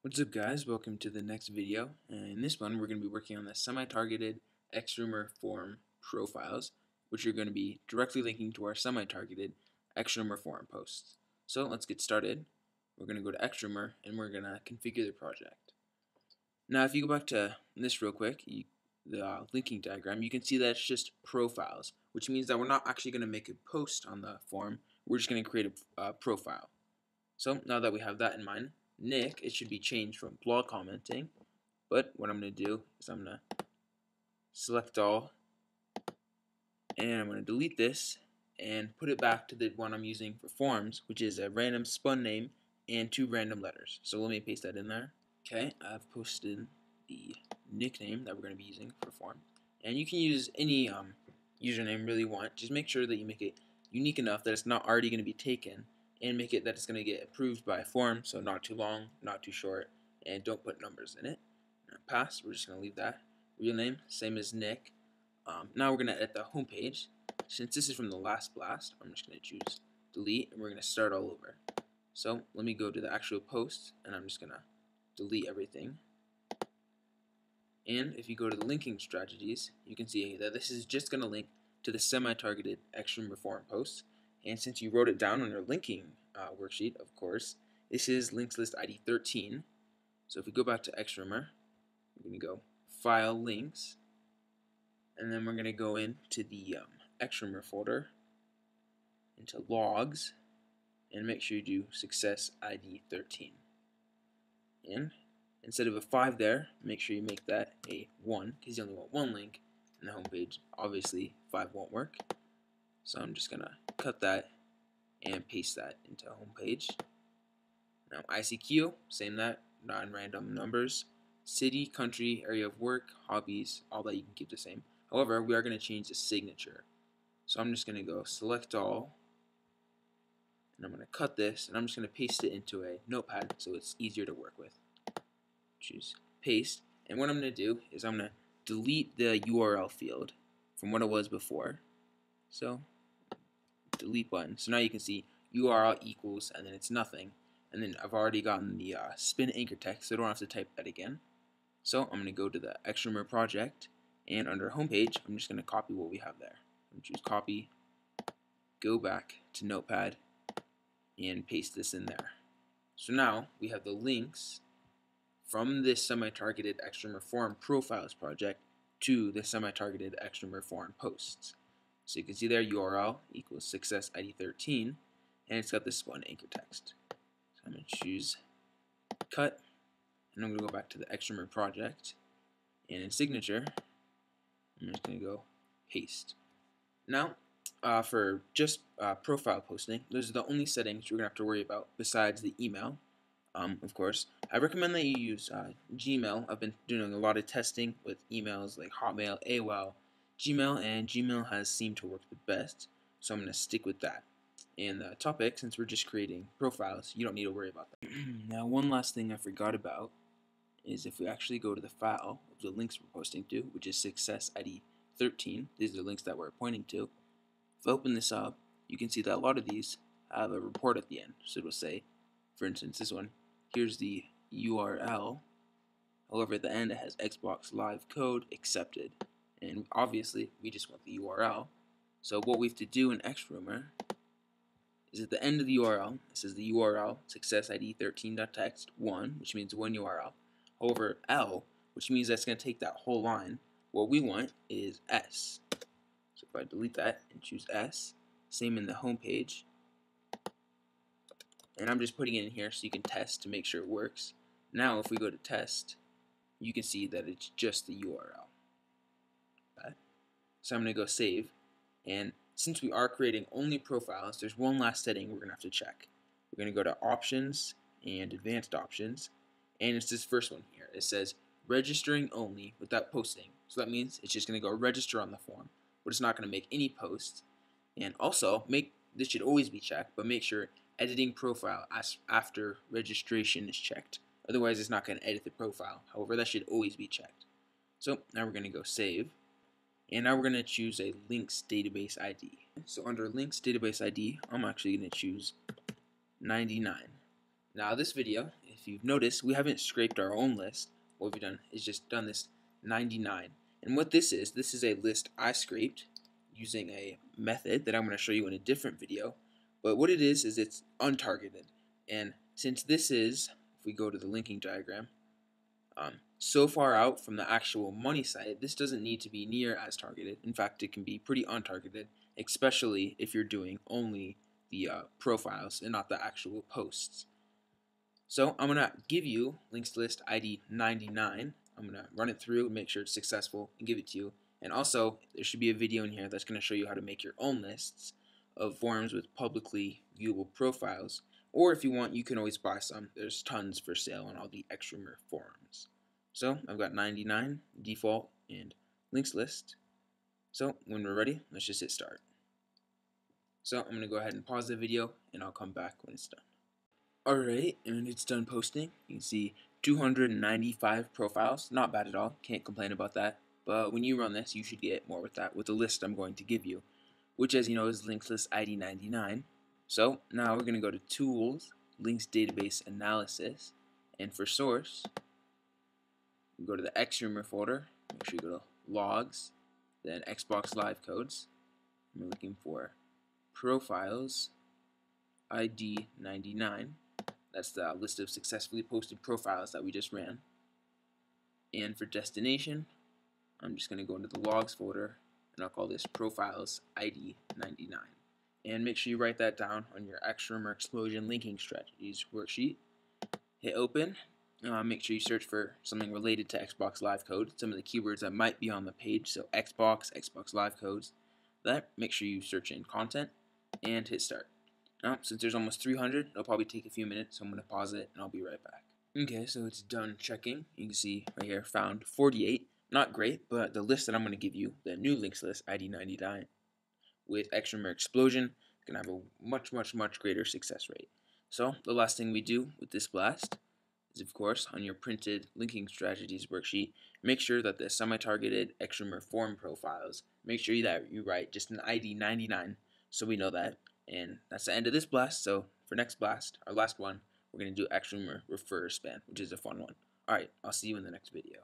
What's up guys, welcome to the next video. In this one we're going to be working on the semi-targeted XRumer form profiles, which are going to be directly linking to our semi-targeted XRumer forum posts. So let's get started. We're going to go to XRumer and we're going to configure the project. Now if you go back to this real quick, the linking diagram, you can see that it's just profiles, which means that we're not actually going to make a post on the forum, we're just going to create a profile. So now that we have that in mind, Nick, it should be changed from blog commenting, but what I'm going to do is I'm going to select all, and I'm going to delete this and put it back to the one I'm using for forms, which is a random spun name and 2 random letters. So let me paste that in there. Okay, I've posted the nickname that we're going to be using for form, and you can use any username you really want. Just make sure that you make it unique enough that it's not already going to be taken, and make it that it's going to get approved by a form, so not too long, not too short, and don't put numbers in it. Now, pass, we're just going to leave that. Real name, same as Nick. Now we're going to edit the home page. Since this is from the last blast, I'm just going to choose delete, and we're going to start all over. So let me go to the actual post, and I'm just going to delete everything. And if you go to the linking strategies, you can see that this is just going to link to the semi-targeted XRumer forum posts. And since you wrote it down on your linking worksheet, of course, this is links list ID 13. So if we go back to XRumer, we're going to go File Links, and then we're going to go into the XRumer folder, into Logs, and make sure you do Success ID 13. And instead of a 5 there, make sure you make that a 1, because you only want one link in the home page. Obviously, 5 won't work. So I'm just going to cut that and paste that into a home page. Now ICQ, same that, non-random numbers. City, country, area of work, hobbies, all that you can keep the same. However, we are going to change the signature. So I'm just going to go select all, and I'm going to cut this, and I'm just going to paste it into a notepad so it's easier to work with. Choose paste, and what I'm going to do is I'm going to delete the URL field from what it was before. So delete button. So now you can see URL equals, and then it's nothing. And then I've already gotten the spin anchor text, so I don't have to type that again. So I'm going to go to the XRumer project, and under homepage, I'm just going to copy what we have there. I'm going to choose copy, go back to Notepad, and paste this in there. So now we have the links from this semi-targeted XRumer forum profiles project to the semi-targeted XRumer forum posts. So you can see there URL equals success ID 13, and it's got this spun anchor text. So I'm going to choose cut, and I'm going to go back to the XRumer project, and in signature, I'm just going to go paste. Now, for just profile posting, those are the only settings you're going to have to worry about besides the email. Of course, I recommend that you use Gmail. I've been doing a lot of testing with emails like Hotmail, AOL, Gmail, and Gmail has seemed to work the best, so I'm going to stick with that. And the topic, since we're just creating profiles, you don't need to worry about that. Now, one last thing I forgot about is if we actually go to the file of the links we're posting to, which is success ID 13, these are the links that we're pointing to. If I open this up, you can see that a lot of these have a report at the end. So it will say, for instance, this one, here's the URL. However, at the end it has Xbox Live code accepted. And obviously, we just want the URL. So what we have to do in XRumer is at the end of the URL, it says the URL success ID 13.text 1, which means one URL. However, L, which means that's going to take that whole line, what we want is S. So if I delete that and choose S, same in the home page. And I'm just putting it in here so you can test to make sure it works. Now if we go to test, you can see that it's just the URL. Okay. So I'm going to go save, and since we are creating only profiles, there's one last setting we're going to have to check. We're going to go to options and advanced options, and it's this first one here. It says registering only without posting. So that means it's just going to go register on the form, but it's not going to make any posts. And also, this should always be checked, but make sure editing profile after registration is checked. Otherwise, it's not going to edit the profile. However, that should always be checked. So now we're going to go save. And now we're going to choose a links database ID. So under links database ID, I'm actually going to choose 99. Now this video, if if you've noticed, we haven't scraped our own list. What we've done is just done this 99. And what this is a list I scraped using a method that I'm going to show you in a different video. But what it is it's untargeted. And since this is, if we go to the linking diagram, so far out from the actual money site, this doesn't need to be near as targeted. In fact, it can be pretty untargeted, especially if you're doing only the profiles and not the actual posts. So I'm going to give you links list ID 99. I'm going to run it through and make sure it's successful and give it to you. And also, there should be a video in here that's going to show you how to make your own lists of forums with publicly viewable profiles. Or if you want, you can always buy some. There's tons for sale on all the XRumer forums. So I've got 99, default, and links list. So when we're ready, let's just hit start. So I'm going to go ahead and pause the video, and I'll come back when it's done. Alright, and it's done posting. You can see 295 profiles. Not bad at all. Can't complain about that. But when you run this, you should get more with that, with the list I'm going to give you, which, as you know, is links list ID 99. So now we're going to go to Tools, Links Database Analysis, and for source, we go to the XRumer folder. Make sure you go to Logs, then Xbox Live Codes. And we're looking for Profiles ID 99. That's the list of successfully posted profiles that we just ran. And for destination, I'm just going to go into the Logs folder, and I'll call this Profiles ID 99. And make sure you write that down on your XRumer Explosion Linking Strategies worksheet. Hit open. Make sure you search for something related to Xbox Live Code, some of the keywords that might be on the page, so Xbox, Xbox Live Codes. That, make sure you search in content, and hit start. Now, since there's almost 300, it'll probably take a few minutes, so I'm going to pause it, and I'll be right back. Okay, so it's done checking. You can see right here, found 48. Not great, but the list that I'm going to give you, the new links list, ID 99, with XRumer Explosion, is going to have a much greater success rate. So, the last thing we do with this blast is, of course, on your printed linking strategies worksheet, make sure that the semi-targeted XRumer form profiles, make sure that you write just an ID 99, so we know that. And that's the end of this blast. So for next blast, our last one, we're going to do XRumer refer span, which is a fun one. Alright, I'll see you in the next video.